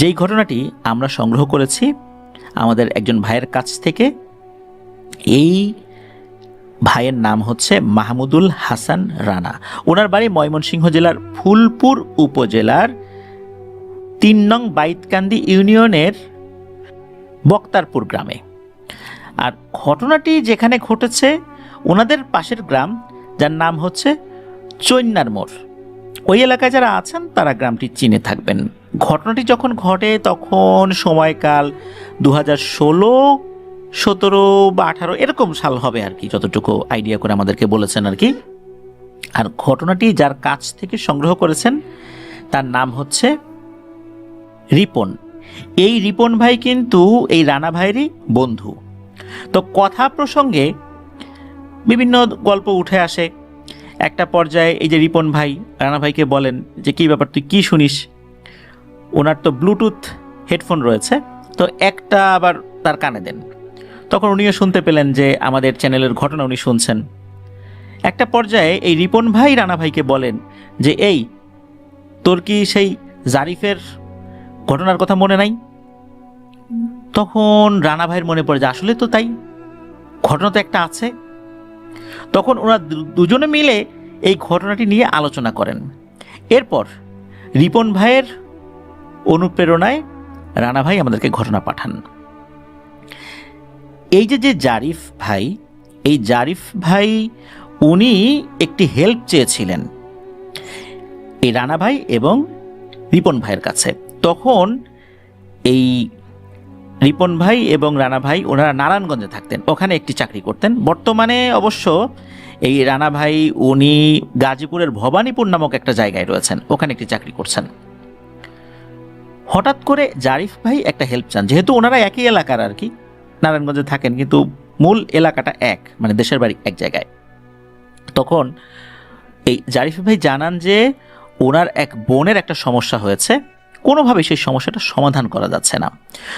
যেই ঘটনাটি আমরা সংগ্রহ করেছি আমাদের একজন ভাইয়ের কাছ থেকে। এই ভাইয়ের নাম হচ্ছে মাহমুদুল হাসান রানা। ওনার বাড়ি ময়মনসিংহ জেলার ফুলপুর উপজেলার ৩ নং বাইতকান্দি ইউনিয়নের বক্তারপুর গ্রামে। আর ঘটনাটি যেখানে ঘটেছে ওনাদের পাশের গ্রাম, যার নাম হচ্ছে চৈন্নার মোড়। ওই এলাকায় যারা আছেন তারা গ্রামটি চিনে থাকবেন। ঘটনাটি যখন ঘটে তখন সময়কাল 2016, 17 বা 18 এরকম সাল হবে আর কি, যতটুকু আইডিয়া করে আমাদেরকে বলেছেন আর কি। আর ঘটনাটি যার কাছ থেকে সংগ্রহ করেছেন তার নাম হচ্ছে রিপন। এই রিপন ভাই কিন্তু এই রানা ভাইয়েরই বন্ধু। তো কথা প্রসঙ্গে বিভিন্ন গল্প উঠে আসে। একটা পর্যায়ে এই যে রিপন ভাই রানা ভাইকে বলেন যে কী ব্যাপার, তুই কি শুনিস? ওনার তো ব্লুটুথ হেডফোন রয়েছে, তো একটা আবার তার কানে দেন। তখন উনিও শুনতে পেলেন যে আমাদের চ্যানেলের ঘটনা উনি শুনছেন। একটা পর্যায়ে এই রিপন ভাই রানা ভাইকে বলেন যে এই, তোর কি সেই জারিফের ঘটনার কথা মনে নাই? তখন রানা ভাইয়ের মনে পড়ে যে আসলে তো তাই, ঘটনা তো একটা আছে। তখন ওরা দুজনে মিলে এই ঘটনাটি নিয়ে আলোচনা করেন। এরপর রিপন ভাইয়ের অনুপ্রেরণায় রানা ভাই আমাদেরকে ঘটনা পাঠান। এই যে জারিফ ভাই, এই জারিফ ভাই উনি একটি হেল্প চেয়েছিলেন এই রানা ভাই এবং রিপন ভাইয়ের কাছে। তখন এই রিপন ভাই এবং রানা ভাই ওনারা নারায়ণগঞ্জে থাকতেন, ওখানে একটি চাকরি করতেন। বর্তমানে অবশ্য এই রানা ভাই উনি গাজীপুরের ভবানীপুর নামক একটা জায়গায় রয়েছেন, ওখানে একটি চাকরি করছেন। হঠাৎ করে জারিফ ভাই একটা হেল্প চান, যেহেতু ওনারা একই এলাকার আর কি, নারায়ণগঞ্জে থাকেন কিন্তু মূল এলাকাটা এক, মানে দেশের বাড়ি এক জায়গায়। তখন এই জারিফ ভাই জানান যে ওনার এক বোনের একটা সমস্যা হয়েছে, কোনোভাবে সেই সমস্যাটা সমাধান করা যাচ্ছে না।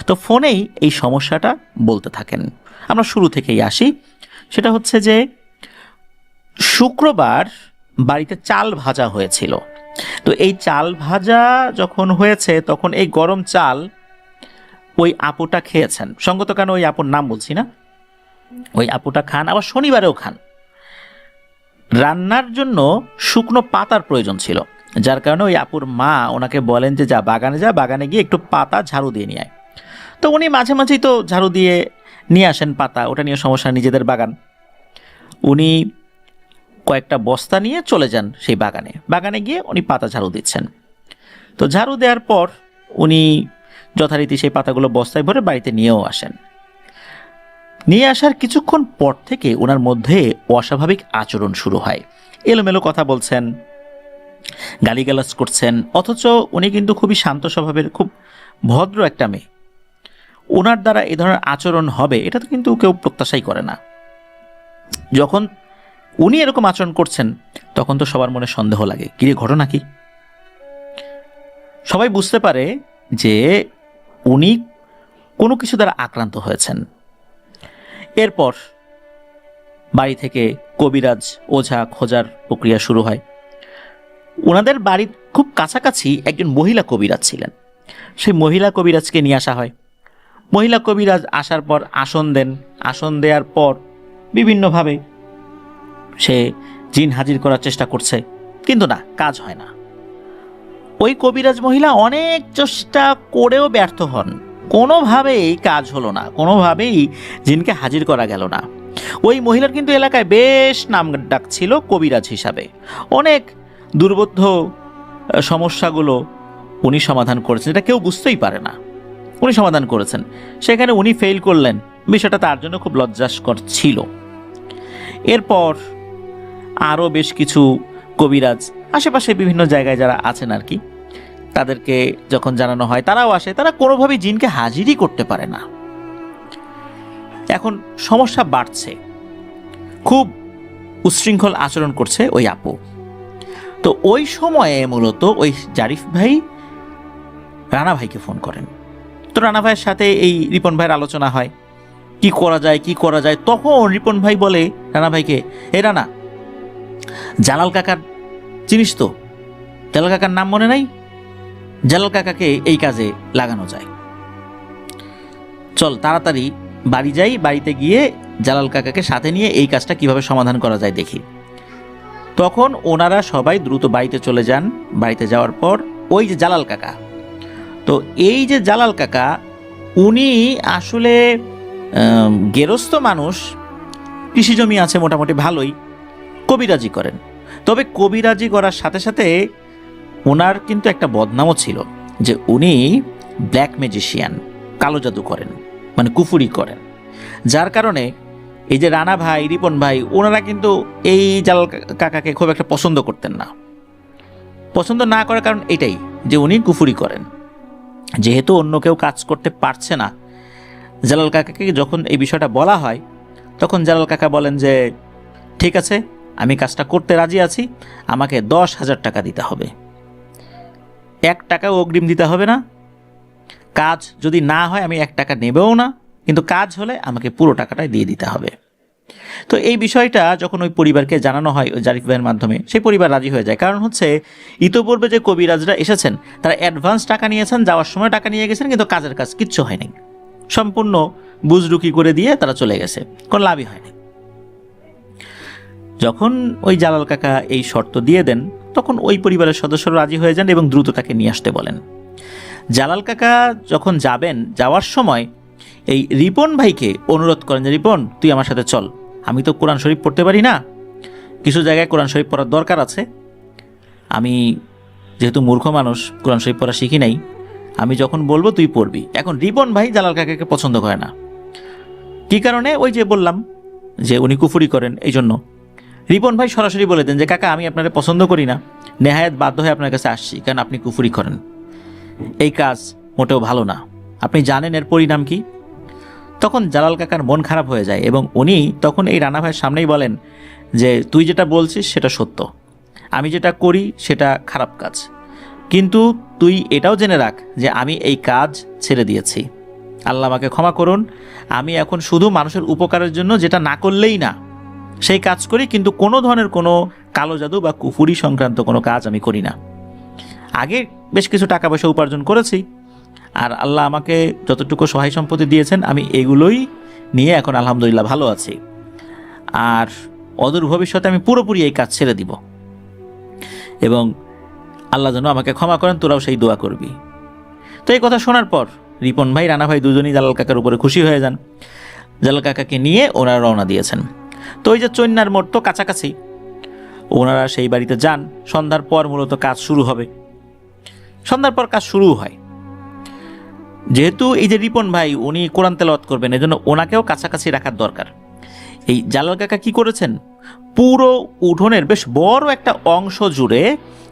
তো ফোনেই এই সমস্যাটা বলতে থাকেন। আমরা শুরু থেকেই আসি। সেটা হচ্ছে যে শুক্রবার বাড়িতে চাল ভাজা হয়েছিল। তো এই চাল ভাজা যখন হয়েছে তখন এই গরম চাল ওই আপুটা খেয়েছেন। সঙ্গত কেন ওই আপুর নাম বলছি না, ওই আপুটা খান, আবার শনিবারেও খান। রান্নার জন্য শুকনো পাতার প্রয়োজন ছিল, যার কারণে ওই আপুর মা ওনাকে বলেন যে যা বাগানে গিয়ে একটু পাতা ঝাড়ু দিয়ে নিয়ে আয়। তো উনি মাঝে মাঝেই তো ঝাড়ু দিয়ে নিয়ে আসেন পাতা, ওটা নিয়ে সমস্যা, নিজেদের বাগান। উনি কয়েকটা বস্তা নিয়ে চলে যান সেই বাগানে গিয়ে উনি পাতা ঝাড়ু দিচ্ছেন। তো ঝাড়ু দেওয়ার পর উনি যথারীতি সেই পাতাগুলো বস্তায় ভরে বাড়িতে নিয়েও আসেন। নিয়ে আসার কিছুক্ষণ পর থেকে ওনার মধ্যে অস্বাভাবিক আচরণ শুরু হয়। এলোমেলো কথা বলছেন, গালিগালাজ করছেন, অথচ উনি কিন্তু খুবই শান্ত স্বভাবের, খুব ভদ্র একটা মেয়ে। ওনার দ্বারা এই ধরনের আচরণ হবে এটা তো কিন্তু কেউ প্রত্যাশাই করে না। যখন উনি এরকম আচরণ করছেন তখন তো সবার মনে সন্দেহ লাগে, কি রে ঘটনা কি? সবাই বুঝতে পারে যে উনি কোনো কিছু দ্বারা আক্রান্ত হয়েছেন। এরপর বাড়ি থেকে কবিরাজ ওঝা খোঁজার প্রক্রিয়া শুরু হয়। ওনাদের বাড়ির খুব কাছাকাছি একজন মহিলা কবিরাজ ছিলেন, সেই মহিলা কবিরাজকে নিয়ে আসা হয়। মহিলা কবিরাজ আসার পর আসন দেন, আসন দেওয়ার পর বিভিন্নভাবে সে জিন হাজির করার চেষ্টা করছে, কিন্তু না, কাজ হয় না। ওই কবিরাজ মহিলা অনেক চেষ্টা করেও ব্যর্থ হন, কোনোভাবেই কাজ হলো না, কোনোভাবেই জিনকে হাজির করা গেল না। ওই মহিলার কিন্তু এলাকায় বেশ নাম ডাক ছিল কবিরাজ হিসাবে। অনেক দুর্বোধ্য সমস্যাগুলো উনি সমাধান করেছেন, এটা কেউ বুঝতেই পারে না, উনি সমাধান করেছেন। সেখানে উনি ফেল করলেন, বিষয়টা তার জন্য খুব লজ্জাস্কর ছিল। এরপর আরও বেশ কিছু কবিরাজ আশেপাশে বিভিন্ন জায়গায় যারা আছেন আর কি, তাদেরকে যখন জানানো হয় তারাও আসে, তারা কোনোভাবেই জিনকে হাজিরই করতে পারে না। এখন সমস্যা বাড়ছে, খুব উচ্ছৃঙ্খল আচরণ করছে ওই আপু। তো ওই সময়ে মূলত ওই জারিফ ভাই রানা ভাইকে ফোন করেন। তো রানা ভাইয়ের সাথে এই রিপন ভাইয়ের আলোচনা হয়, কি করা যায়। তখন রিপন ভাই বলে রানা ভাইকে, এ রানা, জালাল কাকার চিনিস তো? জালাল কাকার নাম মনে নাই? জালাল কাকাকে এই কাজে লাগানো যায়। চল তাড়াতাড়ি বাড়ি যাই, বাড়িতে গিয়ে জালাল কাকাকে সাথে নিয়ে এই কাজটা কিভাবে সমাধান করা যায় দেখি। তখন ওনারা সবাই দ্রুত বাড়িতে চলে যান। বাড়িতে যাওয়ার পর ওই যে জালাল কাকা, তো এই যে জালাল কাকা উনি আসলে গেরস্থ মানুষ, কৃষি জমি আছে মোটামুটি ভালোই, কবিরাজি করেন। তবে কবিরাজি করার সাথে সাথে ওনার কিন্তু একটা বদনামও ছিল যে উনি ব্ল্যাক ম্যাজিশিয়ান, কালো জাদু করেন, মানে কুফুরি করেন। যার কারণে এই যে রানা ভাই, রিপন ভাই, ওনারা কিন্তু এই জালাল কাকাকে খুব একটা পছন্দ করতেন না। পছন্দ না করার কারণ এটাই যে উনি কুফুরি করেন। যেহেতু অন্য কেউ কাজ করতে পারছে না, জালাল কাকাকে যখন এই বিষয়টা বলা হয় তখন জালাল কাকা বলেন যে ঠিক আছে, আমি কাজটা করতে রাজি আছি, আমাকে 10,000 টাকা দিতে হবে, 1 টাকাও অগ্রিম দিতে হবে না। কাজ যদি না হয় আমি 1 টাকা নেবেও না, কিন্তু কাজ হলে আমাকে পুরো টাকাটাই দিয়ে দিতে হবে। তো এই বিষয়টা যখন ওই পরিবারকে জানানো হয় ওই জারিফ ভাইয়ের মাধ্যমে, সেই পরিবার রাজি হয়ে যায়। কারণ হচ্ছে ইতোপূর্বে যে কবিরাজরা এসেছেন তারা অ্যাডভান্স টাকা নিয়েছেন, যাওয়ার সময় টাকা নিয়ে গেছেন, কিন্তু কাজের কাজ কিচ্ছু হয়নি, সম্পূর্ণ বুজরুকি করে দিয়ে তারা চলে গেছে, কোনো লাভই হয়নি। যখন ওই জালাল কাকা এই শর্ত দিয়ে দেন তখন ওই পরিবারের সদস্যরা রাজি হয়ে যান এবং দ্রুত তাকে নিয়ে আসতে বলেন। জালাল কাকা যখন যাবেন, যাওয়ার সময় এই রিপন ভাইকে অনুরোধ করেন যে রিপন, তুই আমার সাথে চল, আমি তো কোরআন শরীফ পড়তে পারি না, কিছু জায়গায় কোরআন শরীফ পড়ার দরকার আছে, আমি যেহেতু মূর্খ মানুষ কোরআন শরীফ পড়া শিখি নাই, আমি যখন বলবো তুই পড়বি। এখন রিপন ভাই জালাল কাকাকে পছন্দ করে না। কি কারণে? ওই যে বললাম যে উনি কুফুরি করেন, এই জন্য রিপন ভাই সরাসরি বলে দেন যে কাকা, আমি আপনাকে পছন্দ করি না, নেহায়েত বাধ্য হয়ে আপনার কাছে আসছি, কারণ আপনি কুফুরি করেন, এই কাজ মোটেও ভালো না, আপনি জানেন এর পরিণাম কি। তখন জালাল কাকার মন খারাপ হয়ে যায় এবং উনি তখন এই রানা ভাইয়ের সামনেই বলেন যে তুই যেটা বলছিস সেটা সত্য, আমি যেটা করি সেটা খারাপ কাজ, কিন্তু তুই এটাও জেনে রাখ যে আমি এই কাজ ছেড়ে দিয়েছি, আল্লাহ আমাকে ক্ষমা করুন, আমি এখন শুধু মানুষের উপকারের জন্য যেটা না করলেই না সেই কাজ করি, কিন্তু কোনো ধরনের কোনো কালো জাদু বা কুফুরি সংক্রান্ত কোনো কাজ আমি করি না। আগে বেশ কিছু টাকা পয়সা উপার্জন করেছি, আর আল্লাহ আমাকে যতটুকু সহায় সম্পত্তি দিয়েছেন আমি এগুলোই নিয়ে এখন আলহামদুলিল্লাহ ভালো আছি, আর অদূর ভবিষ্যতে আমি পুরোপুরি এই কাজ ছেড়ে দিব এবং আল্লাহ যেন আমাকে ক্ষমা করেন, তোরাও সেই দোয়া করবি। তো এই কথা শোনার পর রিপন ভাই, রানা ভাই দুজনই জালাল কাকার উপরে খুশি হয়ে যান। জালাল কাকাকে নিয়ে ওনারা রওনা দিয়েছেন। তো ওই যে চৈন্নার মোড় তো কাছাকাছি, ওনারা সেই বাড়িতে যান। সন্ধ্যার পর মূলত কাজ শুরু হবে। সন্ধ্যার পর কাজ শুরু হয়। যেহেতু এই যে রিপন ভাই উনি কোরআন তেলাওয়াত করবেন, এজন্য ওনাকেও কাছাকাছি রাখার দরকার। এই জালাল কাকা কি করেছেন, পুরো উঠোনের বেশ বড় একটা অংশ জুড়ে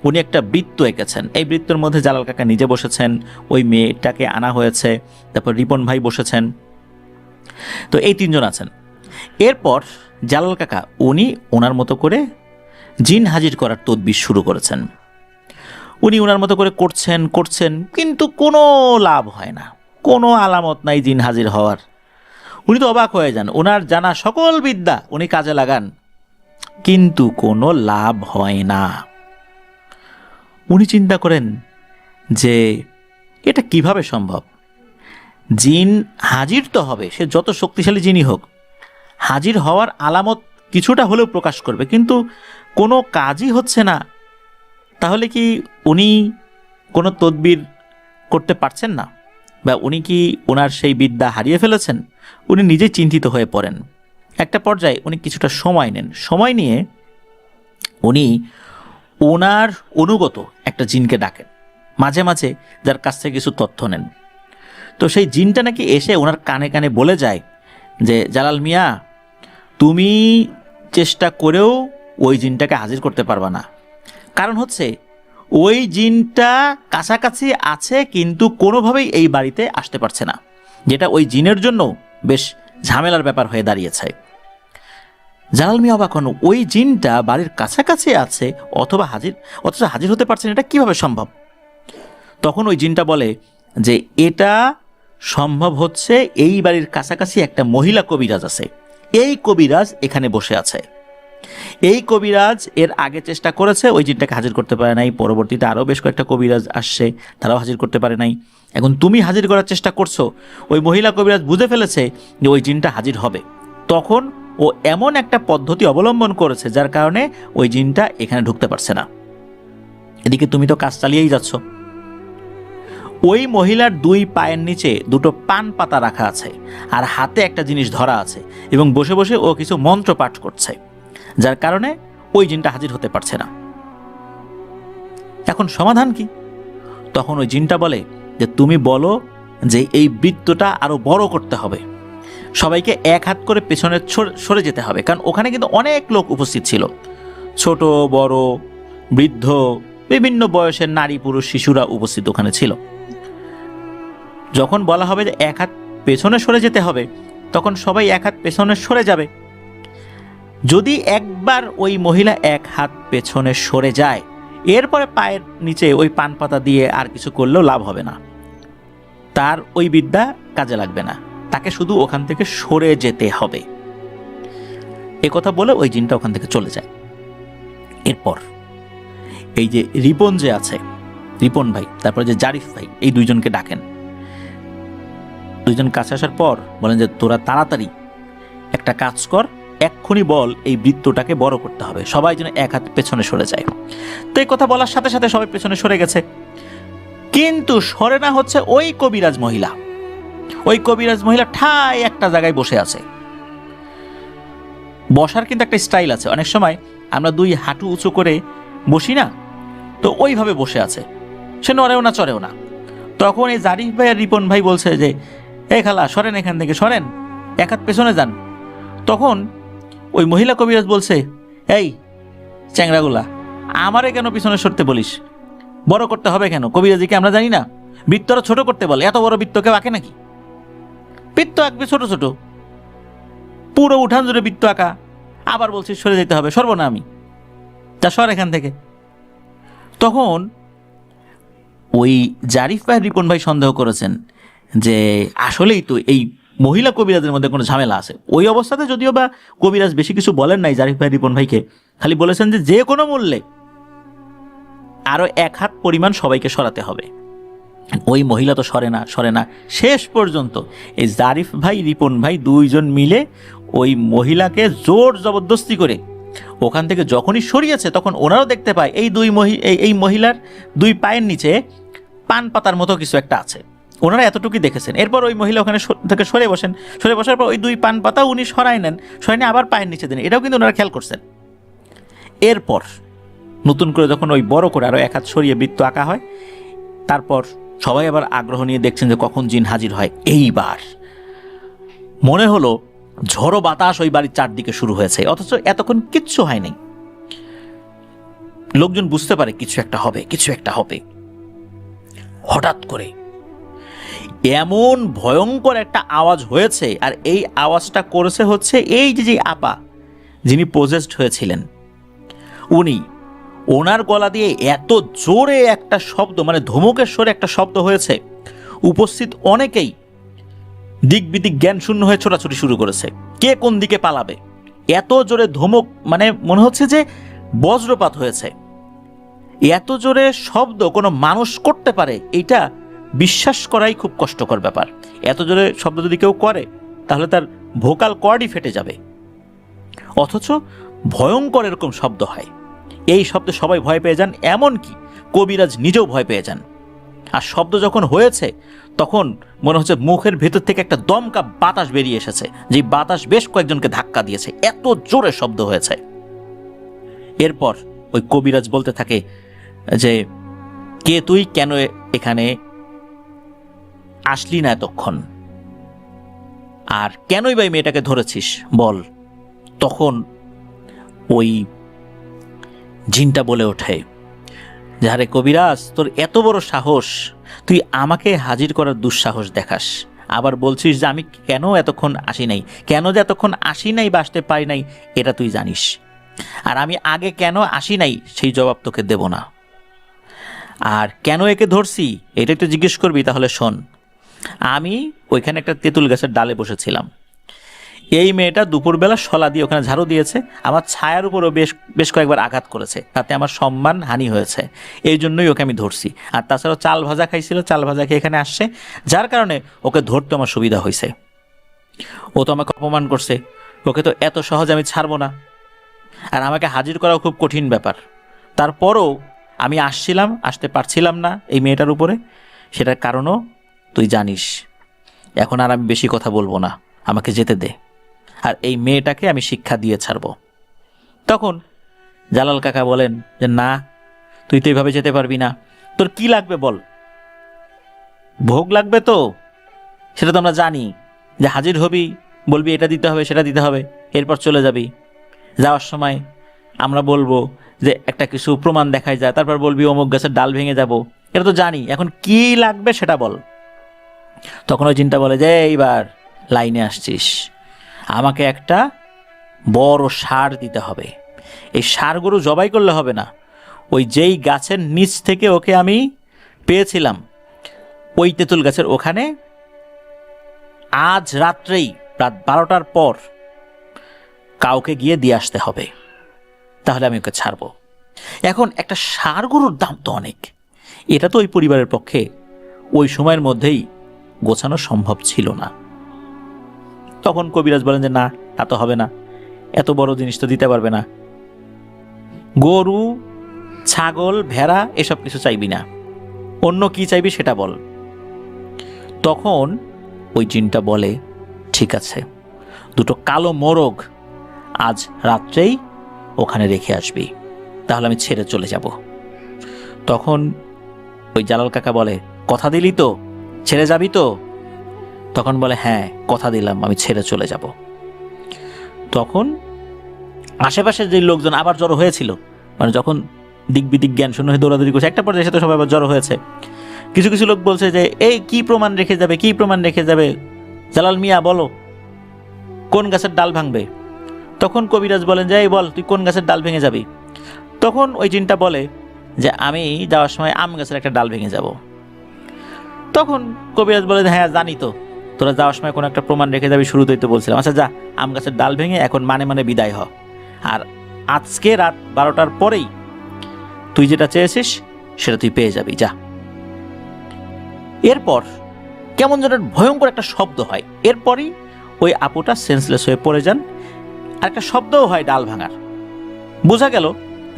উনি একটা বৃত্ত এঁকেছেন। এই বৃত্তের মধ্যে জালাল কাকা নিজে বসেছেন, ওই মেয়েটাকে আনা হয়েছে, তারপর রিপন ভাই বসেছেন, তো এই 3 জন আছেন। এরপর জালাল কাকা উনি ওনার মতো করে জিন হাজির করার তদবির শুরু করেছেন। উনি ওনার মতো করে করছেন, কিন্তু কোনো লাভ হয় না, কোনো আলামত নাই জিন হাজির হওয়ার। উনি তো অবাক হয়ে যান, ওনার জানা সকল বিদ্যা উনি কাজে লাগান, কিন্তু কোনো লাভ হয় না। উনি চিন্তা করেন যে এটা কিভাবে সম্ভব, জিন হাজির তো হবে, সে যত শক্তিশালী জিনই হোক, হাজির হওয়ার আলামত কিছুটা হলেও প্রকাশ করবে, কিন্তু কোনো কাজই হচ্ছে না। তাহলে কি উনি কোনো তদবির করতে পারছেন না, বা উনি কি ওনার সেই বিদ্যা হারিয়ে ফেলেছেন? উনি নিজেই চিন্তিত হয়ে পড়েন। একটা পর্যায়ে উনি কিছুটা সময় নেন। সময় নিয়ে উনি ওনার অনুগত একটা জিনকে ডাকেন, মাঝে মাঝে যার কাছ থেকে কিছু তথ্য নেন। তো সেই জিনটা নাকি এসে ওনার কানে কানে বলে যায় যে জালাল মিয়া, তুমি চেষ্টা করেও ওই জিনটাকে হাজির করতে পারবা না। কারণ হচ্ছে ওই জিনটা কাছাকাছি আছে, কিন্তু কোনোভাবেই এই বাড়িতে আসতে পারছে না, যেটা ওই জিনের জন্য বেশ ঝামেলার ব্যাপার হয়ে দাঁড়িয়েছে। জালাল মিয়া অবাক হন, ওই জিনটা বাড়ির কাছাকাছি আছে অথচ হাজির হতে পারছে না, এটা কিভাবে সম্ভব? তখন ওই জিনটা বলে যে এটা সম্ভব হচ্ছে এই বাড়ির কাছাকাছি একটা মহিলা কবিরাজ আছে, এই কবিরাজ এখানে বসে আছে, এই কবিরাজ এর আগে চেষ্টা করেছে, ওই জিনটাকে হাজির করতে পারে নাই। পরবর্তীতে আরও বেশ কয়েকটা কবিরাজ আসছে, তারাও হাজির করতে পারে নাই। এখন তুমি হাজির করার চেষ্টা করছো, ওই মহিলা কবিরাজ বুঝে ফেলেছে যে ওই জিনটা হাজির হবে। তখন ও এমন একটা পদ্ধতি অবলম্বন করেছে যার কারণে ওই জিনটা এখানে ঢুকতে পারছে না। এদিকে তুমি তো কাজ চালিয়েই যাচ্ছ। ওই মহিলার 2 পায়ের নিচে 2টো পান পাতা রাখা আছে, আর হাতে একটা জিনিস ধরা আছে, এবং বসে বসে ও কিছু মন্ত্র পাঠ করছে, যার কারণে ওই জিনটা হাজির হতে পারছে না। এখন সমাধান কি? তখন ওই জিনটা বলে যে তুমি বলো যে এই বৃত্তটা আরো বড় করতে হবে, সবাইকে 1 হাত করে পেছনে সরে যেতে হবে, কারণ ওখানে কিন্তু অনেক লোক উপস্থিত ছিল, ছোট বড় বৃদ্ধ বিভিন্ন বয়সের নারী পুরুষ শিশুরা উপস্থিত ওখানে ছিল। যখন বলা হবে যে 1 হাত পেছনে সরে যেতে হবে, তখন সবাই 1 হাত পেছনে সরে যাবে। যদি একবার ওই মহিলা 1 হাত পেছনে সরে যায়, এরপরে পায়ের নিচে ওই পান পাতা দিয়ে আর কিছু করলেও লাভ হবে না, তার ওই বিদ্যা কাজে লাগবে না, তাকে শুধু ওখান থেকে সরে যেতে হবে। কথা বলে ওই জিনটা ওখান থেকে চলে যায়। এরপর এই যে রিপন যে আছে, রিপন ভাই, তারপরে যে জারিফ ভাই, এই 2 জনকে ডাকেন। 2 জন কাছে আসার পর বলেন যে তোরা তাড়াতাড়ি একটা কাজ কর, এক্ষুনি বল এই বৃত্তটাকে বড় করতে হবে, সবাই যেন 1 হাত পেছনে সরে যায়। তো এই কথা বলার সাথে সাথে সবাই পেছনে সরে গেছে, কিন্তু সরে না হচ্ছে ওই কবিরাজ মহিলা। ওই কবিরাজ মহিলা ঠায় একটা জায়গায় বসে আছে। বসার কিন্তু একটা স্টাইল আছে, অনেক সময় আমরা 2 হাঁটু উঁচু করে বসি না, তো ওইভাবে বসে আছে, সে নড়েও না চড়েও না। তখন এই জারিফ ভাই আর রিপন ভাই বলছে যে এই খালা সরেন, এখান থেকে সরেন, 1 হাত পেছনে যান। তখন ওই মহিলা কবিরাজ বলছে, এই চ্যাংরাগুলা, আমারে কেন পিছনে সরতে বলিস? বড় করতে হবে কেন? কবিরাজিকে আমরা জানি না? বৃত্তটা ছোট করতে বলে, এত বড় বৃত্ত কেউ আঁকে নাকি? বৃত্ত আঁকবে ছোট ছোট, পুরো উঠান জুড়ে বৃত্ত আঁকা, আবার বলছিস সরে যেতে হবে, সরব না আমি, তা সর এখান থেকে। তখন ওই জারিফ ভাই রিপন ভাই সন্দেহ করেছেন যে আসলেই তো এই মহিলা কবিরাজের মধ্যে কোনো ঝামেলা আছে। ওই অবস্থাতে যদিও বা কবিরাজ বেশি কিছু বলেন নাই জারিফ ভাই রিপন ভাইকে, খালি বলেছেন যে যে কোনো মূল্যে আরো 1 হাত পরিমাণ সবাইকে সরাতে হবে। ওই মহিলা তো সরে না। শেষ পর্যন্ত এই জারিফ ভাই রিপন ভাই 2 জন মিলে ওই মহিলাকে জোর জবরদস্তি করে ওখান থেকে যখনই সরিয়েছে, তখন ওনারাও দেখতে পায় এই মহিলার 2 পায়ের নিচে পান পাতার মতো কিছু একটা আছে। ওনারা এতটুকুই দেখেছেন। এরপর ওই মহিলা ওখানে থেকে সরে বসার পর ওই 2 পান পাতা উনি সরাই নেন, সরাই আবার পায়ের নিচে দেন, এটাও কিন্তু ওনারা খেয়াল করছেন। এরপর নতুন করে যখন ওই বড় করে আরো 1 হাত সরিয়ে বৃত্ত আঁকা হয়, তারপর সবাই আবার আগ্রহ নিয়ে দেখছেন যে কখন জিন হাজির হয়। এইবার মনে হলো ঝড়ো বাতাস ওই বাড়ির চারদিকে শুরু হয়েছে, অথচ এতক্ষণ কিচ্ছু হয়নি। লোকজন বুঝতে পারে কিছু একটা হবে। হঠাৎ করে এমন ভয়ঙ্কর একটা আওয়াজ হয়েছে, আর এই আওয়াজটা করেছে হচ্ছে এই যে আপা যিনি পজেসড হয়েছিলেন, ওনার গলা দিয়ে এত জোরে একটা শব্দ, মানে ধমকের স্বরে একটা শব্দ হয়েছে, উপস্থিত অনেকেই দিক বিদিক জ্ঞান শূন্য হয়ে ছোটাছুটি শুরু করেছে, কে কোন দিকে পালাবে। এত জোরে ধমক, মানে মনে হচ্ছে যে বজ্রপাত হয়েছে। এত জোরে শব্দ কোনো মানুষ করতে পারে, এটা বিশ্বাস করাই খুব কষ্টকর ব্যাপার। এত জোরে শব্দ যদি কেউ করে তাহলে তার ভোকাল কর্ডই ফেটে যাবে, অথচ ভয়ঙ্কর এরকম শব্দ হয়। এই শব্দে সবাই ভয় পেয়ে যান, এমনকি কবিরাজ নিজেও ভয় পেয়ে যান। আর শব্দ যখন হয়েছে তখন মনে হচ্ছে মুখের ভেতর থেকে একটা দমকা বাতাস বেরিয়ে এসেছে, যে বাতাস বেশ কয়েকজনকে ধাক্কা দিয়েছে, এত জোরে শব্দ হয়েছে। এরপর ওই কবিরাজ বলতে থাকে যে কে তুই, কেন এখানে আসলি না এতক্ষণ, আর কেনই বা মেয়েটাকে ধরেছিস বল। তখন ওই জিনটা বলে ওঠে, যারে কবিরাজ, তোর এত বড় সাহস, তুই আমাকে হাজির করার দুঃসাহস দেখাস, আবার বলছিস যে আমি কেন এতক্ষণ আসি নাই বা আসতে পারি নাই, এটা তুই জানিস। আর আমি আগে কেন আসি নাই সেই জবাব তোকে দেব না। আর কেন একে ধরছি এটাই তো জিজ্ঞেস করবি, তাহলে শোন। আমি ওইখানে একটা তেঁতুল গাছের ডালে বসেছিলাম, এই মেয়েটা দুপুরবেলা শলা দিয়ে ওখানে ঝাড়ু দিয়েছে, আমার ছায়ার উপরও বেশ বেশ কয়েকবার আঘাত করেছে, তাতে আমার সম্মান হানি হয়েছে, এই জন্যই ওকে আমি ধরছি। আর তাছাড়াও চাল ভাজা খাইছিল, চাল ভাজা খেয়ে এখানে আসছে, যার কারণে ওকে ধরতে আমার সুবিধা হয়েছে। ও তো আমাকে অপমান করছে, ওকে তো এত সহজে আমি ছাড়বো না, আর আমাকে হাজির করাও খুব কঠিন ব্যাপার। তারপরও আমি আসতে পারছিলাম না এই মেয়েটার উপরে, সেটার কারণও তুই জানিস। এখন আর আমি বেশি কথা বলবো না, আমাকে যেতে দে, আর এই মেয়েটাকে আমি শিক্ষা দিয়ে ছাড়ব। তখন জালাল কাকা বলেন যে না, তুই তো এইভাবে যেতে পারবি না, তোর কি লাগবে বল। ভোগ লাগবে তো, সেটা তো আমরা জানি, যে হাজির হবি, বলবি এটা দিতে হবে সেটা দিতে হবে, এরপর চলে যাবি। যাওয়ার সময় আমরা বলবো যে একটা কিছু প্রমাণ দেখাই যায়, তারপর বলবি অমুক গাছের ডাল ভেঙে যাব, এটা তো জানি, এখন কি লাগবে সেটা বল। তখন ওই জিনটা বলে যে এইবার লাইনে আসছিস, আমাকে একটা বড় ষাঁড় দিতে হবে। এই ষাঁড় গরু জবাই করলে হবে না, ওই যেই গাছের নিচ থেকে ওকে আমি পেয়েছিলাম, ওই তেঁতুল গাছের ওখানে আজ রাত্রেই রাত 12টার পর কাউকে গিয়ে দিয়ে আসতে হবে, তাহলে আমি ওকে ছাড়বো। এখন একটা ষাঁড় গরুর দাম তো অনেক, এটা তো ওই পরিবারের পক্ষে ওই সময়ের মধ্যেই গোছানো সম্ভব ছিল না। তখন কবিরাজ বলেন যে না, তা তো হবে না, এত বড় জিনিস তো দিতে পারবে না, গরু ছাগল ভেড়া এসব কিছু চাইবি না, অন্য কি চাইবি সেটা বল। তখন ওই জিনটা বলে ঠিক আছে, দুটো কালো মোরগ আজ রাত্রেই ওখানে রেখে আসবি, তাহলে আমি ছেড়ে চলে যাব। তখন ওই জালাল কাকা বলে কথা দিলি তো, ছেড়ে যাবি তো? তখন বলে হ্যাঁ কথা দিলাম, আমি ছেড়ে চলে যাব। তখন আশেপাশের যে লোকজন আবার জড়ো হয়েছিল, মানে যখন দিক বিদিক জ্ঞান শূন্য হয়ে দৌড়াদৌড়ি করছে, একটা পর্যায়ে সাথে সবাই আবার জড়ো হয়েছে। কিছু কিছু লোক বলছে যে এই কি প্রমাণ রেখে যাবে, কি প্রমাণ রেখে যাবে, জালাল মিয়া বলো কোন গাছের ডাল ভাঙবে। তখন কবিরাজ বলেন যে এই বল তুই কোন গাছের ডাল ভেঙে যাবি। তখন ওই জিনটা বলে যে আমি যাওয়ার সময় আম গাছের একটা ডাল ভেঙে যাব। তখন কবিরাজ বলে হ্যাঁ জানি তো, তোরা যাওয়ার সময় কোনো একটা প্রমাণ রেখে যাবি, শুরুতেই তো বলছিলাম, আচ্ছা যা আম গাছের ডাল ভেঙে এখন মানে মানে বিদায় হ, আর আজকে রাত 12টার পরেই তুই যেটা চেয়েছিস সেটা তুই পেয়ে যাবি, যা। এরপর কেমন যেন ভয়ঙ্কর একটা শব্দ হয়, এরপরই ওই আপুটা সেন্সলেস হয়ে পড়ে যান, আর একটা শব্দও হয় ডাল ভাঙার। বোঝা গেল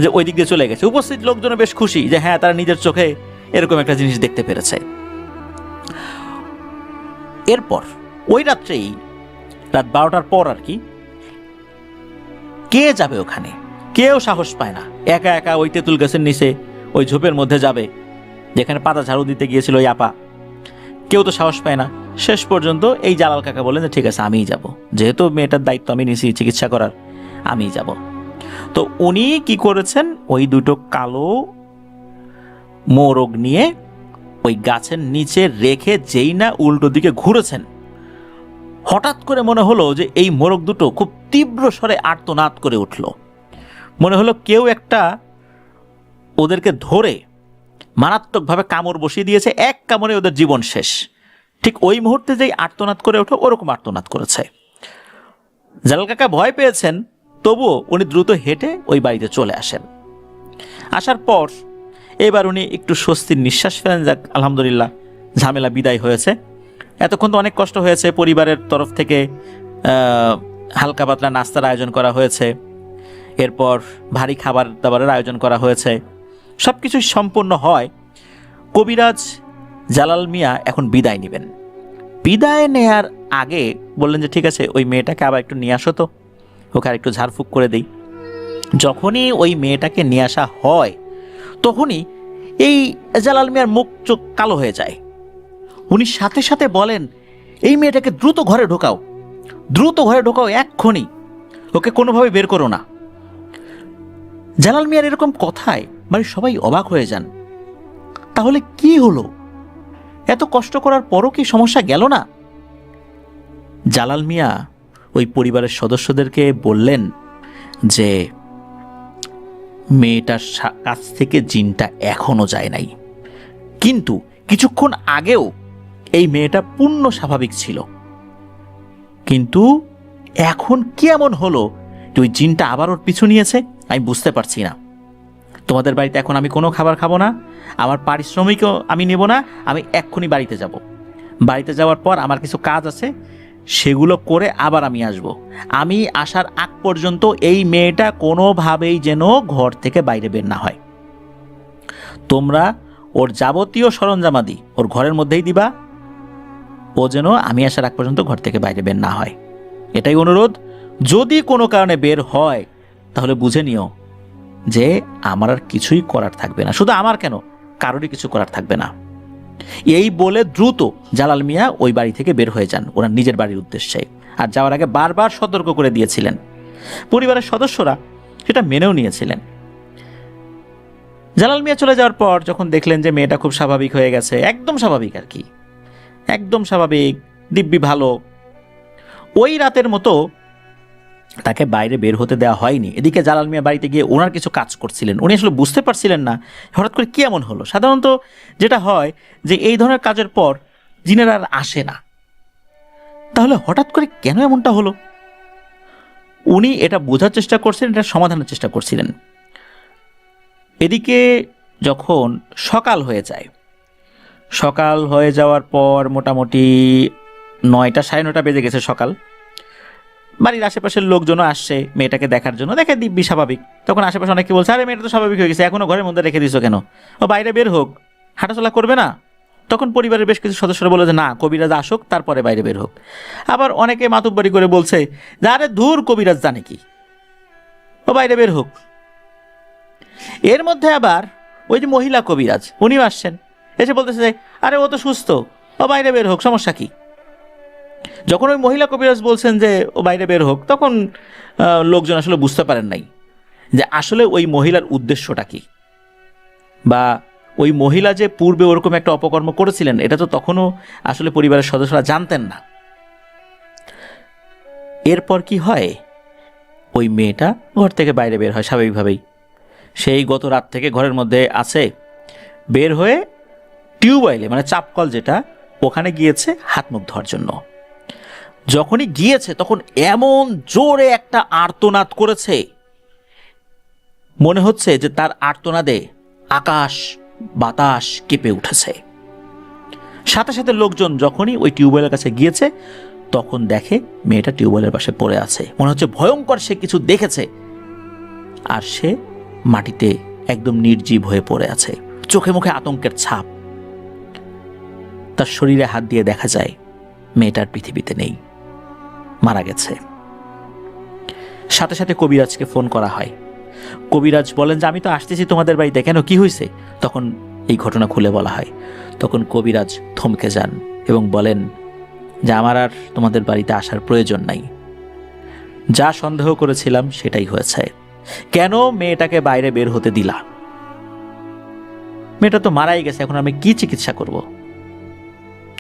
যে ওই দিক দিয়ে চলে গেছে। উপস্থিত লোকজন বেশ খুশি যে হ্যাঁ তারা নিজের চোখে এরকম একটা জিনিস দেখতে পেরেছে। এরপর ওই রাত্রেই রাত 12টার পর আর কি, কে যাবে ওখানে, কেউ সাহস পায় না, একা একা ওই তেঁতুল গাছের নিচে ওই ঝোপের মধ্যে যাবে যেখানে পাতা ঝাড়ু দিতে গিয়েছিল ওই আপা, কেউ তো সাহস পায় না। শেষ পর্যন্ত এই জালাল কাকা বলেন যে ঠিক আছে আমিই যাব, যেহেতু মেয়েটার দায়িত্ব আমি নিয়েছি চিকিৎসা করার, আমিই যাব। তো উনি কি করেছেন, ওই দুটো কালো মোরগ নিয়ে ওই গাছের নিচে রেখে যেই না উল্টো দিকে ঘুরেছেন, হঠাৎ করে মনে হলো যে এই মোরগ দুটো খুব তীব্র স্বরে আর্তনাদ করে উঠল। মনে হলো কেউ একটা ওদেরকে ধরে মারাত্মকভাবে কামড় বসিয়ে দিয়েছে, এক কামড়ে ওদের জীবন শেষ। ঠিক ওই মুহূর্তে যেই আর্তনাদ করে ওঠো ওরকম আর্তনাদ করেছে। জালাল কাকা ভয় পেয়েছেন, তবুও উনি দ্রুত হেঁটে ওই বাড়িতে চলে আসেন। আসার পর এবার উনি একটু স্বস্তির নিঃশ্বাস ফেলেন, যাক আলহামদুলিল্লাহ ঝামেলা বিদায় হয়েছে। এতক্ষণ তো অনেক কষ্ট হয়েছে, পরিবারের তরফ থেকে হালকা পাতলা নাস্তার আয়োজন করা হয়েছে, এরপর ভারী খাবার দাবারের আয়োজন করা হয়েছে, সব কিছুই সম্পূর্ণ হয়। কবিরাজ জালাল মিয়া এখন বিদায় নেবেন। বিদায় নেয়ার আগে বললেন যে ঠিক আছে ওই মেয়েটাকে আবার একটু নিয়ে আসো তো, ওকে আর একটু ঝাড়ফুঁক করে দিই। যখনই ওই মেয়েটাকে নিয়ে আসা হয় তখনই এই জালাল মিয়ার মুখ চোখ কালো হয়ে যায়। উনি সাথে সাথে বলেন এই মেয়েটাকে দ্রুত ঘরে ঢোকাও, দ্রুত ঘরে ঢোকাও এক্ষুনি, ওকে কোনোভাবে বের করো না। জালাল মিয়ার এরকম কথায় মানে সবাই অবাক হয়ে যান। তাহলে কি হলো, এত কষ্ট করার পরও কি সমস্যা গেল না? জালাল মিয়া ওই পরিবারের সদস্যদেরকে বললেন যে মেয়েটার কাছ থেকে জিনটা এখনো যায় নাই, কিন্তু কিছুক্ষণ আগেও এই মেয়েটা পূর্ণ স্বাভাবিক ছিল, কিন্তু এখন কি এমন হলো যে ওই জিনটা আবার ওর পিছু নিয়েছে? আমি বুঝতে পারছি না। তোমাদের বাড়িতে এখন আমি কোনো খাবার খাবো না, আমার পারিশ্রমিকও আমি নেব না, আমি এক্ষুনি বাড়িতে যাব। বাড়িতে যাওয়ার পর আমার কিছু কাজ আছে, সেগুলো করে আবার আমি আসব। আমি আসার আগ পর্যন্ত এই মেয়েটা কোনোভাবেই যেন ঘর থেকে বাইরে বের না হয়। তোমরা ওর যাবতীয় সরঞ্জামাদি ওর ঘরের মধ্যেই দিবা, ও যেন আমি আসার আগ পর্যন্ত ঘর থেকে বাইরে বের না হয়। এটাই অনুরোধ। যদি কোনো কারণে বের হয় তাহলে বুঝে নিও যে আমার আর কিছুই করার থাকবে না। শুধু আমার কেন, কারোরই কিছু করার থাকবে না। এই বলে দ্রুত জালাল মিয়া ওই বাড়ি থেকে বের হয়ে যান ওনার নিজের বাড়ির উদ্দেশ্যে। আর যাওয়ার আগে বারবার সতর্ক করে দিয়েছিলেন। পরিবারের সদস্যরা সেটা মেনেও নিয়েছিলেন। জালাল মিয়া চলে যাওয়ার পর যখন দেখলেন যে মেয়েটা খুব স্বাভাবিক হয়ে গেছে, একদম স্বাভাবিক আর কি, একদম স্বাভাবিক, দিব্যি ভালো, ওই রাতের মতো তাকে বাইরে বের হতে দেওয়া হয়নি। এদিকে জালাল মিয়া বাড়িতে গিয়ে ওনার কিছু কাজ করছিলেন। উনি আসলে বুঝতে পারছিলেন না হঠাৎ করে কি এমন হলো। সাধারণত যেটা হয় যে এই ধরনের কাজের পর জিনেরা আর আসে না, তাহলে হঠাৎ করে কেন এমনটা হলো? উনি এটা বোঝার চেষ্টা করছিলেন, এটা সমাধানের চেষ্টা করছিলেন। এদিকে যখন সকাল হয়ে যায়, সকাল হয়ে যাওয়ার পর মোটামুটি 9টা 9:30 বেজে গেছে সকাল। বাড়ির আশেপাশের লোকজনও আসছে মেয়েটাকে দেখার জন্য, দেখে দিব্যি স্বাভাবিক। তখন আশেপাশে অনেকে বলছে, আরে মেয়েটা তো স্বাভাবিক হয়ে গেছে, এখনো ঘরের মধ্যে রেখে দিছো কেন? ও বাইরে বের হোক, হাঁটাচলা করবে না? তখন পরিবারের বেশ কিছু সদস্যরা বলে যে না, কবিরাজ আসুক তারপরে বাইরে বের হোক। আবার অনেকে মাতুব্বারি করে বলছে যে আরে ধুর, কবিরাজ জানে কি, ও বাইরে বের হোক। এর মধ্যে আবার ওই যে মহিলা কবিরাজ উনিও আসছেন, এসে বলতেছে যে আরে ও তো সুস্থ, ও বাইরে বের হোক, সমস্যা কি? যখন ওই মহিলা কবিরাজ বলছেন যে ও বাইরে বের হোক, তখন লোকজন আসলে বুঝতে পারেন নাই যে আসলে ওই মহিলার উদ্দেশ্যটা কি, বা ওই মহিলা যে পূর্বে ওরকম একটা অপকর্ম করেছিলেন এটা তো তখনও আসলে পরিবারের সদস্যরা জানতেন না। এরপর কি হয়, ওই মেয়েটা ঘর থেকে বাইরে বের হয় স্বাভাবিকভাবেই। সেই গত রাত থেকে ঘরের মধ্যে আছে, বের হয়ে টিউবওয়েলে মানে চাপকল যেটা, ওখানে গিয়েছে হাত মুখ ধোয়ার জন্য। যখনই গিয়েছে তখন এমন জোরে একটা আর্তনাদ করেছে, মনে হচ্ছে যে তার আর্তনাদে আকাশ বাতাস কেঁপে উঠেছে। সাথে সাথে লোকজন যখনই ওই টিউবওয়েলের কাছে গিয়েছে তখন দেখে মেয়েটা টিউবওয়েলের পাশে পড়ে আছে। মনে হচ্ছে ভয়ঙ্কর সে কিছু দেখেছে। আর সে মাটিতে একদম নির্জীব হয়ে পড়ে আছে, চোখে মুখে আতঙ্কের ছাপ। তার শরীরে হাত দিয়ে দেখা যায় মেয়েটার পৃথিবীতে নেই, মারা গেছে। সাথে সাথে কবিরাজকে ফোন করা হয়। কবিরাজ বলেন যে আমি তো আসতেছি তোমাদের বাড়িতে, কেন, কি হয়েছে? তখন এই ঘটনা খুলে বলা হয়। তখন কবিরাজ থমকে যান এবং বলেন যে আমার আর তোমাদের বাড়িতে আসার প্রয়োজন নাই, যা সন্দেহ করেছিলাম সেটাই হয়েছে। কেন মেয়েটাকে বাইরে বের হতে দিলা? মেয়েটা তো মারাই গেছে, এখন আমি কি চিকিৎসা করব?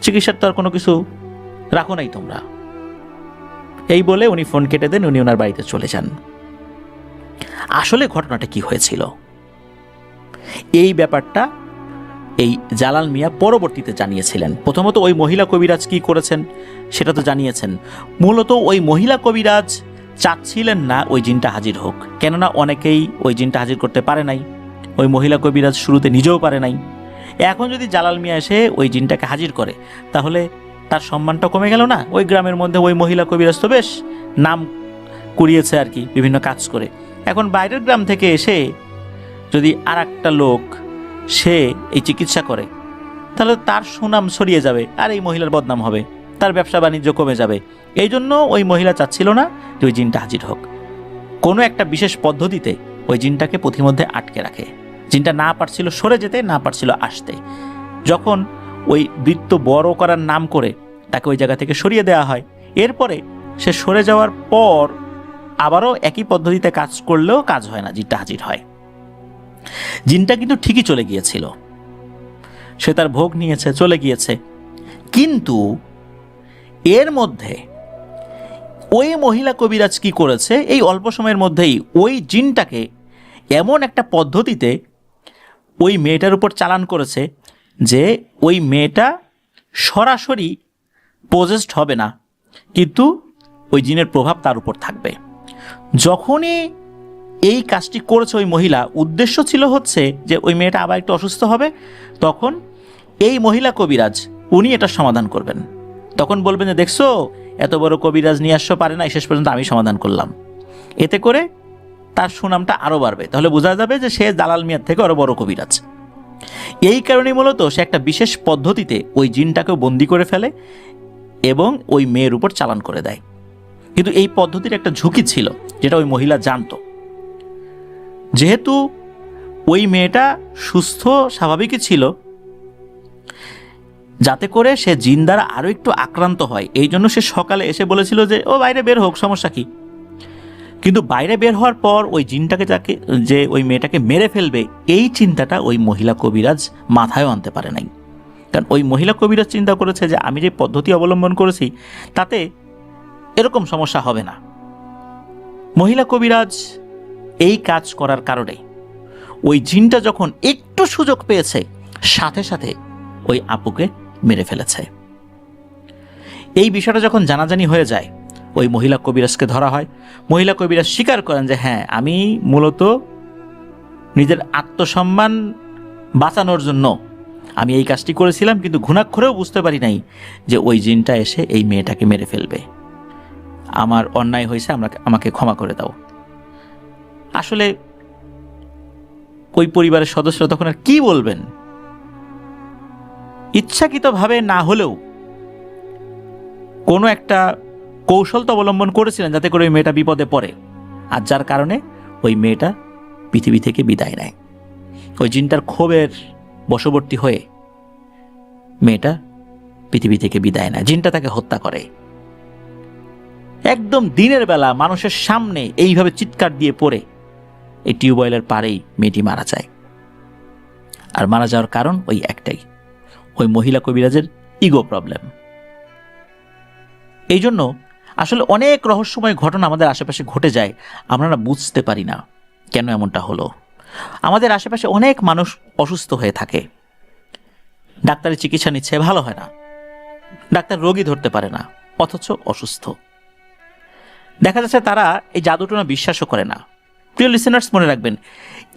চিকিৎসার তো আর কোনো কিছু রাখো নাই তোমরা। এই বলে উনি ফোন কেটে দেন, উনি ওনার বাড়িতে চলে যান। আসলে ঘটনাটা কি হয়েছিল এই ব্যাপারটা এই জালাল মিয়া পরবর্তীতে জানিয়েছিলেন। প্রথমত ওই মহিলা কবিরাজ কি করেছেন সেটা তো জানিয়েছেন। মূলত ওই মহিলা কবিরাজ চাচ্ছিলেন না ওই জিনটা হাজির হোক, কেননা অনেকেই ওই জিনটা হাজির করতে পারে নাই। ওই মহিলা কবিরাজ শুরুতে নিজেও পারে নাই। এখন যদি জালাল মিয়া এসে ওই জিনটাকে হাজির করে তাহলে তার সম্মানটা কমে গেল না? ওই গ্রামের মধ্যে ওই মহিলা কবিরাজ তো বেশ নাম কুড়িয়েছে আর কি বিভিন্ন কাজ করে। এখন বাইরের গ্রাম থেকে এসে যদি আর একটা লোক সে এই চিকিৎসা করে তাহলে তার সুনাম ছড়িয়ে যাবে আর এই মহিলার বদনাম হবে, তার ব্যবসা বাণিজ্য কমে যাবে। এই জন্য ওই মহিলা চাচ্ছিল না যে ওই জিনটা হাজির হোক। কোনো একটা বিশেষ পদ্ধতিতে ওই জিনটাকে পথিমধ্যে আটকে রাখে। জিনটা না পারছিল সরে যেতে, না পারছিল আসতে। যখন ওই বৃত্ত বড় করার নাম করে তাকে ওই জায়গা থেকে সরিয়ে দেওয়া হয়, এরপরে সে সরে যাওয়ার পর আবারও একই পদ্ধতিতে কাজ করলেও কাজ হয় না, জিনটা হাজির হয়। জিনটা কিন্তু ঠিকই চলে গিয়েছিল, সে তার ভোগ নিয়েছে, চলে গিয়েছে। কিন্তু এর মধ্যে ওই মহিলা কবিরাজ কি করেছে, এই অল্প সময়ের মধ্যেই ওই জিনটাকে এমন একটা পদ্ধতিতে ওই মেয়েটার উপর চালান করেছে যে ওই মেয়েটা সরাসরি পজেসড হবে না, কিন্তু ওই জিনের প্রভাব তার উপর থাকবে। যখনই এই কাজটি করেছে ওই মহিলা, উদ্দেশ্য ছিল হচ্ছে যে ওই মেয়েটা আবার একটু অসুস্থ হবে, তখন এই মহিলা কবিরাজ উনি এটার সমাধান করবেন। তখন বলবেন যে দেখছো, এত বড় কবিরাজ নিয়ে আসতে পারে না, শেষ পর্যন্ত আমি সমাধান করলাম। এতে করে তার সুনামটা আরও বাড়বে, তাহলে বোঝা যাবে যে সে দালাল মিয়ার থেকে আরও বড় কবিরাজ। এই কারণেই মূলত সে একটা বিশেষ পদ্ধতিতে ওই জিনটাকেও বন্দি করে ফেলে এবং ওই মেয়ের উপর চালান করে দেয়। কিন্তু এই পদ্ধতির একটা ঝুঁকি ছিল, যেটা ওই মহিলা জানতো। যেহেতু ওই মেয়েটা সুস্থ স্বাভাবিকই ছিল, যাতে করে সে জিন দ্বারা আরও একটু আক্রান্ত হয়, এই জন্য সে সকালে এসে বলেছিল যে ও বাইরে বের হোক, সমস্যা কি। কিন্তু বাইরে বের হওয়ার পর ওই জিনটাকে যে ওই মেয়েটাকে মেরে ফেলবে, এই চিন্তাটা ওই মহিলা কবিরাজ মাথায়ও আনতে পারে নাই। কারণ ওই মহিলা কবিরাজ চিন্তা করেছে যে আমি যে পদ্ধতি অবলম্বন করেছি তাতে এরকম সমস্যা হবে না। মহিলা কবিরাজ এই কাজ করার কারণে ওই জিনটা যখন একটু সুযোগ পেয়েছে, সাথে সাথে ওই আপুকে মেরে ফেলেছে। এই বিষয়টা যখন জানাজানি হয়ে যায়, ওই মহিলা কবিরাজকে ধরা হয়। মহিলা কবিরাজ স্বীকার করেন যে হ্যাঁ, আমি মূলত নিজের আত্মসম্মান বাঁচানোর জন্য আমি এই কাজটি করেছিলাম, কিন্তু ঘুণাক্ষরেও বুঝতে পারি নাই যে ওই জিনটা এসে এই মেয়েটাকে মেরে ফেলবে। আমার অন্যায় হয়েছে, আমাকে ক্ষমা করে দাও। আসলে ওই পরিবারের সদস্যরা তখন আর কি বলবেন? ইচ্ছাকৃতভাবে না হলেও কোনো একটা কৌশল তো অবলম্বন করেছিলেন যাতে করে ওই মেয়েটা বিপদে পড়ে, আর যার কারণে ওই মেয়েটা পৃথিবী থেকে বিদায় নেয়। ওই জিনটার ক্ষোভের বশবর্তী হয়ে মেয়েটা পৃথিবী থেকে বিদায় নেয়। জিনটা তাকে হত্যা করে। একদম দিনের বেলা মানুষের সামনে এইভাবে চিৎকার দিয়ে পড়ে এই টিউবওয়েলের পাড়েই মেয়েটি মারা যায়। আর মারা যাওয়ার কারণ ওই একটাই, ওই মহিলা কবিরাজের ইগো প্রবলেম। এই জন্য আসলে অনেক রহস্যময় ঘটনা আমাদের আশেপাশে ঘটে যায়, আমরা না বুঝতে পারি না কেন এমনটা হলো। আমাদের আশেপাশে অনেক মানুষ অসুস্থ হয়ে থাকে, ডাক্তারের চিকিৎসা নিচ্ছে, ভালো হয় না, ডাক্তার রোগী ধরতে পারে না, অথচ অসুস্থ। দেখা যাচ্ছে তারা এই জাদুটোনা বিশ্বাসও করে না। প্রিয় লিসেনার্স, মনে রাখবেন,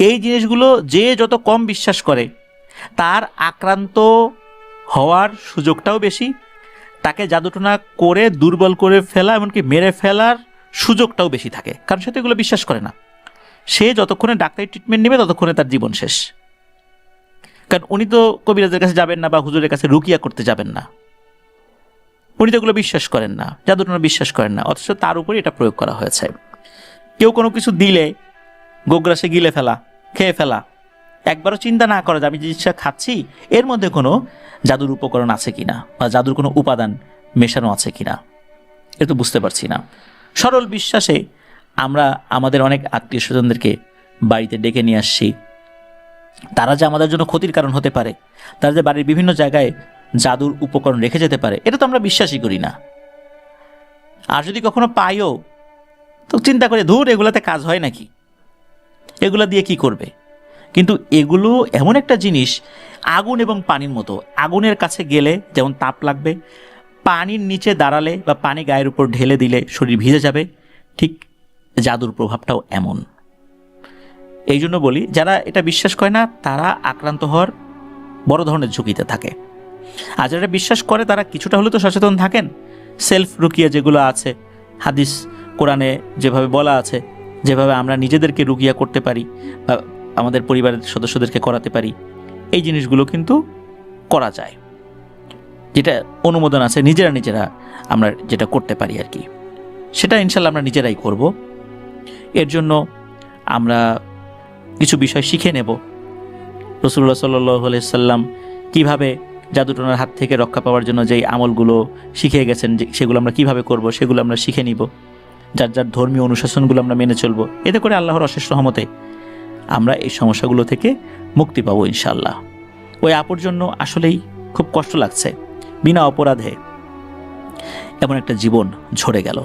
এই জিনিসগুলো যে যত কম বিশ্বাস করে তার আক্রান্ত হওয়ার সুযোগটাও বেশি, তাকে জাদুটোনা করে দুর্বল করে ফেলা, এমনকি মেরে ফেলার সুযোগটাও বেশি থাকে, কারণ সে তো এগুলো বিশ্বাস করে না। সে যতক্ষণে ডাক্তারি ট্রিটমেন্ট নেবে ততক্ষণে তার জীবন শেষ। কারণ উনি তো কবিরাজের কাছে যাবেন না বা হুজুরের কাছে রুকিয়া করতে যাবেন না, উনি তো এগুলো বিশ্বাস করেন না, জাদুটোনা বিশ্বাস করেন না, অথচ তার উপরে এটা প্রয়োগ করা হয়েছে। কেউ কোনো কিছু দিলে গোগ্রাসে গিলে ফেলা, খেয়ে ফেলা, একবারও চিন্তা না করে যে আমি জিনিসটা খাচ্ছি এর মধ্যে কোনো জাদুর উপকরণ আছে কিনা বা জাদুর কোনো উপাদান মেশানো আছে কিনা, এ তো বুঝতে পারছি না। সরল বিশ্বাসে আমরা আমাদের অনেক আত্মীয় স্বজনদেরকে বাড়িতে ডেকে নিয়ে আসছি, তারা যে আমাদের জন্য ক্ষতির কারণ হতে পারে, তারা যে বাড়ির বিভিন্ন জায়গায় জাদুর উপকরণ রেখে যেতে পারে, এটা তো আমরা বিশ্বাসই করি না। আর যদি কখনো পাইও তো চিন্তা করে ধুর, এগুলাতে কাজ হয় নাকি, এগুলা দিয়ে কি করবে। কিন্তু এগুলো এমন একটা জিনিস, আগুন এবং পানির মতো। আগুনের কাছে গেলে যেমন তাপ লাগবে, পানির নিচে দাঁড়ালে বা পানি গায়ের উপর ঢেলে দিলে শরীর ভিজে যাবে, ঠিক জাদুর প্রভাবটাও এমন। এই জন্য বলি, যারা এটা বিশ্বাস করে না তারা আক্রান্ত হওয়ার বড় ধরনের ঝুঁকিতে থাকে। আর যারা বিশ্বাস করে তারা কিছুটা হলেও তো সচেতন থাকেন। সেলফ রুকিয়া যেগুলো আছে, হাদিস কোরআনে যেভাবে বলা আছে, যেভাবে আমরা নিজেদেরকে রুকিয়া করতে পারি বা আমাদের পরিবারের সদস্যদেরকে করাতে পারি, এই জিনিসগুলো কিন্তু করা যায়, যেটা অনুমোদন আছে। নিজেরা আমরা যেটা করতে পারি আর কি, সেটা ইনশাল্লাহ আমরা নিজেরাই করব। এর জন্য আমরা কিছু বিষয় শিখে নেব। রাসূলুল্লাহ সাল্লাল্লাহু আলাইহি সাল্লাম কীভাবে জাদুটোনার হাত থেকে রক্ষা পাওয়ার জন্য যেই আমলগুলো শিখে গেছেন, সেগুলো আমরা কিভাবে করব, সেগুলো আমরা শিখে নিব। যার যার ধর্মীয় অনুশাসনগুলো আমরা মেনে চলব। এতে করে আল্লাহর অশেষ রহমতে আমরা এই সমস্যাগুলো থেকে মুক্তি পাবো ইনশাআল্লাহ। ওই আপুর জন্য আসলেই খুব কষ্ট লাগছে, বিনা অপরাধে এমন একটা জীবন ঝরে গেল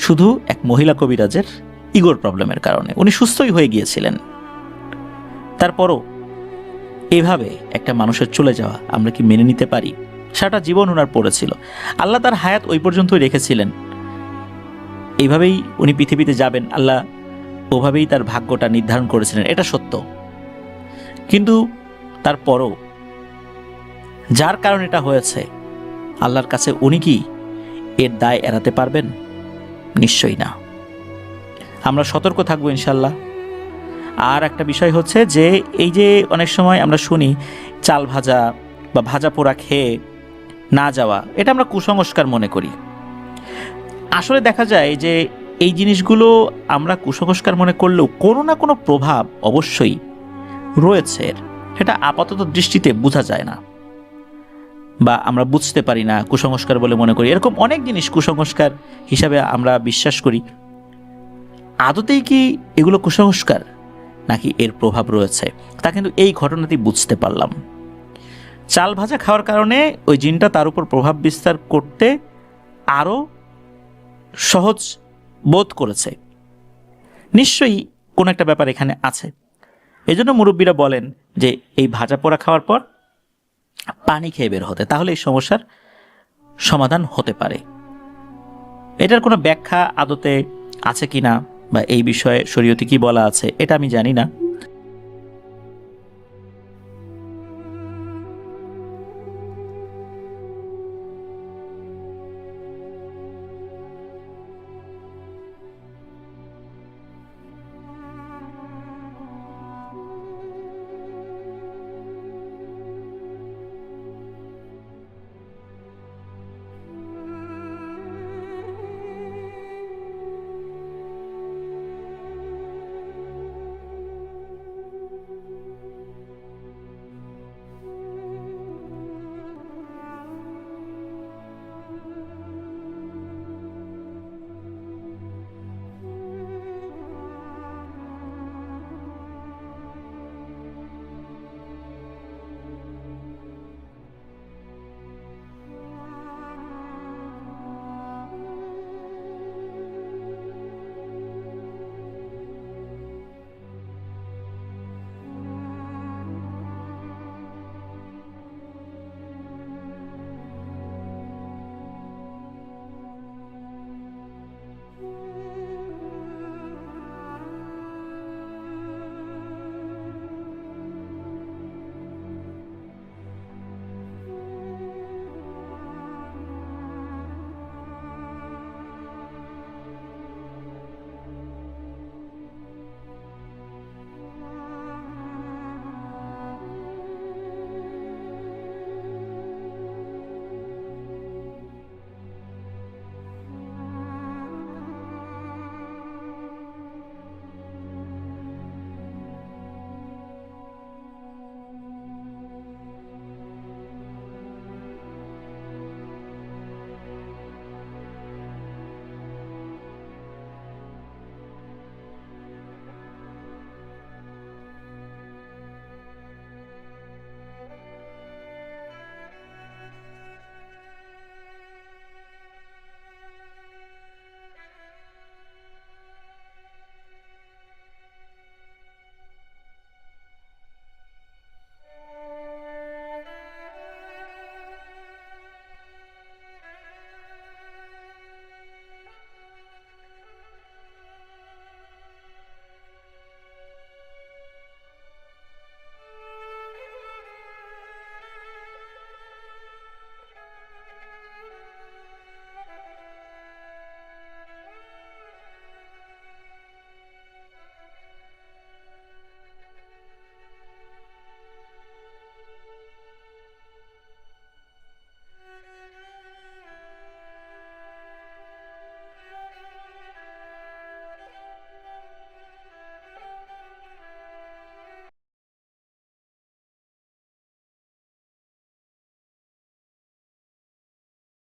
শুধু এক মহিলা কবিরাজের ইগোর প্রবলেমের কারণে। উনি সুস্থই হয়ে গিয়েছিলেন, তারপরও এভাবে একটা মানুষের চলে যাওয়া আমরা কি মেনে নিতে পারি? সারাটা জীবন ওনার পড়েছিল, আল্লাহ তার হায়াত ওই পর্যন্তই রেখেছিলেন। এইভাবেই উনি পৃথিবীতে যাবেন, আল্লাহ ওভাবেই তার ভাগ্যটা নির্ধারণ করেছিলেন, এটা সত্য। কিন্তু তারপরও যার কারণে এটা হয়েছে, আল্লাহর কাছে উনি কি এর দায় এড়াতে পারবেন? নিশ্চয়ই না। আমরা সতর্ক থাকবো ইনশাল্লাহ। আর একটা বিষয় হচ্ছে যে এই যে অনেক সময় আমরা শুনি চাল ভাজা বা ভাজা পোড়া খেয়ে না যাওয়া, এটা আমরা কুসংস্কার মনে করি। আসলে দেখা যায় যে এই জিনিসগুলো আমরা কুসংস্কার মনে করলেও কোনো না কোনো প্রভাব অবশ্যই রয়েছে, সেটা আপাতত দৃষ্টিতে বোঝা যায় না বা আমরা বুঝতে পারি না, কুসংস্কার বলে মনে করি। এরকম অনেক জিনিস কুসংস্কার হিসাবে আমরা বিশ্বাস করি। আদতেই কি এগুলো কুসংস্কার নাকি এর প্রভাব রয়েছে, তা কিন্তু এই ঘটনাটি বুঝতে পারলাম। চাল ভাজা খাওয়ার কারণে ওই জিনটা তার উপর প্রভাব বিস্তার করতে আরও সহজ বোধ করেছে। নিশ্চয়ই কোনো একটা ব্যাপার এখানে আছে। এজন্য মুরব্বীরা বলেন যে এই ভাজা পোড়া খাওয়ার পর পানি খেয়ে বের হতে, তাহলে এই সমস্যার সমাধান হতে পারে। এটার কোনো ব্যাখ্যা আদতে আছে কিনা বা এই বিষয়ে শরীয়তে কি বলা আছে এটা আমি জানি না।